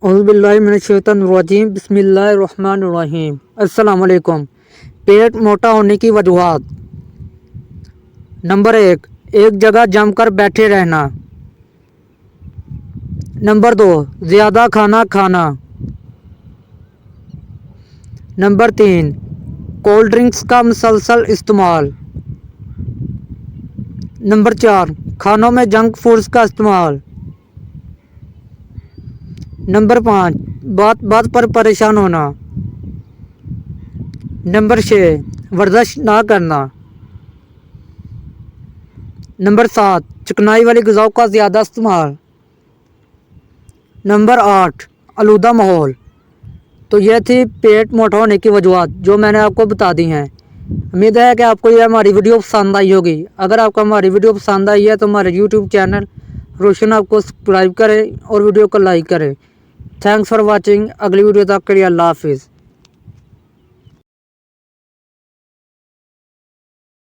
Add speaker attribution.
Speaker 1: औज़ुबिल्लाहिमिनश्शैतानिर्रजीम बिस्मिल्लाहिर्रहमानिर्रहीम। अस्सलाम वालेकुम। पेट मोटा होने की वजूहात। नंबर एक जगह जमकर बैठे रहना। नंबर 2, ज़्यादा खाना खाना। नंबर 3, कोल्ड ड्रिंक्स का मुसलसल इस्तेमाल। नंबर 4, खानों में जंक फूड्स का इस्तेमाल। नंबर 5, बात बात पर परेशान होना। नंबर 6, वर्जिश ना करना। नंबर 7, चिकनाई वाली ग़िज़ाओं का ज़्यादा इस्तेमाल। नंबर 8, आलूदा माहौल। तो यह थी पेट मोटा होने की वजूहात जो मैंने आपको बता दी हैं। उम्मीद है कि आपको यह हमारी वीडियो पसंद आई होगी। अगर आपको हमारी वीडियो पसंद आई है तो हमारे यूट्यूब चैनल रोशन आपको सब्सक्राइब करें और वीडियो को लाइक करें। Thanks for watching. अगली वीडियो तक के लिए अल्लाह हाफिज़।